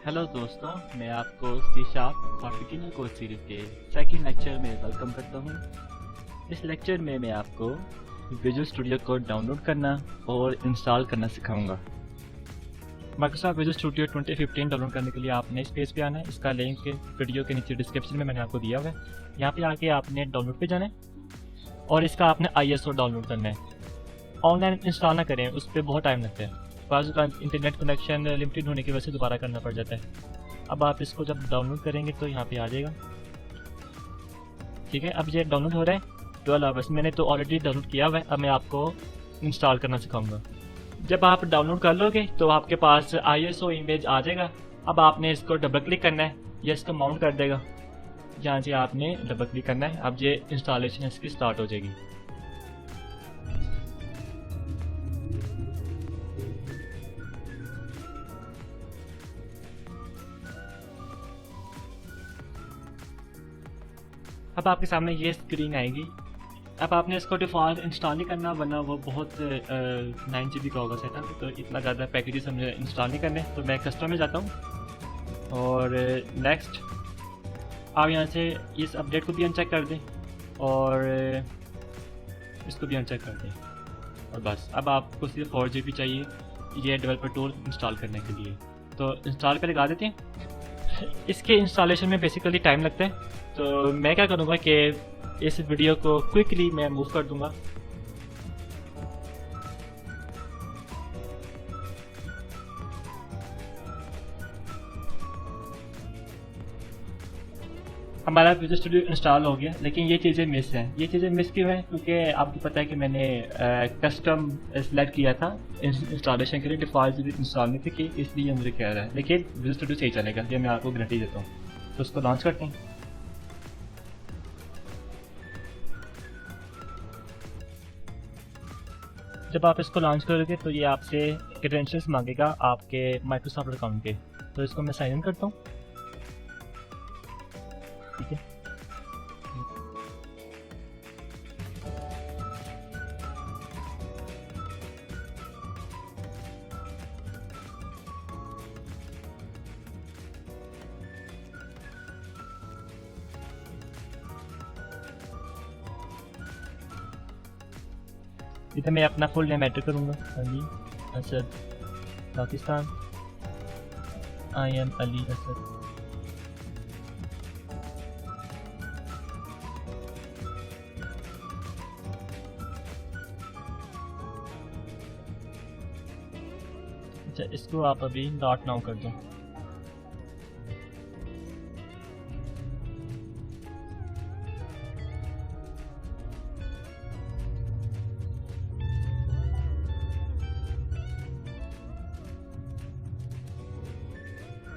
Hello दोस्तों, मैं आपको सी शार्प और बिगिनर कोर्स सीरीज के सेकंड लेक्चर में वेलकम करता हूं। इस लेक्चर में मैं आपको विजुअल स्टूडियो को डाउनलोड करना और इंस्टॉल करना सिखाऊंगा। माइक्रोसॉफ्ट विजुअल स्टूडियो 2015 डाउनलोड करने के लिए आपने इस पेज पे आना है। इसका लिंक वीडियो के नीचे डिस्क्रिप्शन में मैंने आपको दिया हुआ है। यहाँ पे आके आपने डाउनलोड पे जाना है और इसका आपने ISO डाउनलोड करना है। ऑनलाइन इंस्टॉल ना करें, उस पर बहुत टाइम लगता है। बाज़ इंटरनेट कनेक्शन लिमिटेड होने की वजह से दोबारा करना पड़ जाता है। अब आप इसको जब डाउनलोड करेंगे तो यहाँ पे आ जाएगा। ठीक है, अब ये डाउनलोड हो रहा है 12 आवर्स। मैंने तो ऑलरेडी डाउनलोड किया हुआ है। अब मैं आपको इंस्टॉल करना सिखाऊंगा। जब आप डाउनलोड कर लोगे तो आपके पास ISO इमेज आ जाएगा। अब आपने इसको डबल क्लिक करना है, ये इसको माउंट कर देगा। यहाँ से आपने डबल क्लिक करना है। अब ये इंस्टॉलेशन इसकी स्टार्ट हो जाएगी। अब आपके सामने ये स्क्रीन आएगी। अब आपने इसको डिफ़ॉल्ट इंस्टॉल नहीं करना, वरना वो बहुत 9 GB का होगा सेटअप, तो इतना ज़्यादा पैकेजेस हमने इंस्टॉल नहीं करने। तो मैं कस्टम में जाता हूँ और नेक्स्ट। आप यहाँ से इस अपडेट को भी अनचेक कर दें और इसको भी अनचेक कर दें और बस। अब आपको सिर्फ 4 GB चाहिए ये डेवलपर टूल इंस्टॉल करने के लिए, तो इंस्टॉल पर लगा देते हैं। इसके इंस्टॉलेशन में बेसिकली टाइम लगता है, तो मैं क्या करूँगा कि इस वीडियो को क्विकली मैं मूव कर दूंगा। हमारा विजुअल स्टूडियो इंस्टॉल हो गया, लेकिन ये चीज़ें मिस हैं। ये चीज़ें मिस क्यों हैं? क्योंकि आपको पता है कि मैंने कस्टम सेलेक्ट किया था इंस्टॉलेशन के लिए। डिफ़ॉल्ट इंस्टॉल नहीं थी कि, इसलिए मुझे कह रहा है। लेकिन विजुअल स्टूडियो सही चलेगा, ये मैं आपको गारंटी देता हूँ। तो उसको लॉन्च करते हैं। जब आप इसको लॉन्च करोगे तो ये आपसे क्रेडेंशियल्स मांगेगा आपके माइक्रोसॉफ्ट अकाउंट के। तो इसको मैं साइन इन करता हूँ। ठीक है, इधर मैं अपना फुल नेम एंटर करूँगा। अली असद पाकिस्तान। I am Ali Asad. अच्छा, इसको आप अभी नॉट नाउ कर दो।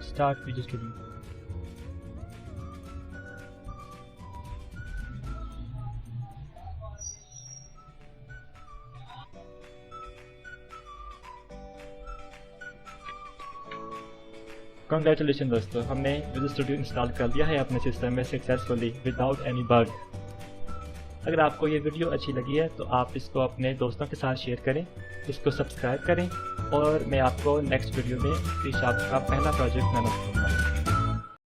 Start visual studio. कंग्रेचुलेशन दोस्तों, हमने विजुअल स्टूडियो इंस्टॉल कर लिया है अपने सिस्टम में सक्सेसफुली विदाउट एनी बग। अगर आपको ये वीडियो अच्छी लगी है तो आप इसको अपने दोस्तों के साथ शेयर करें, इसको सब्सक्राइब करें और मैं आपको नेक्स्ट वीडियो में सी शार्प का पहला प्रोजेक्ट बनाना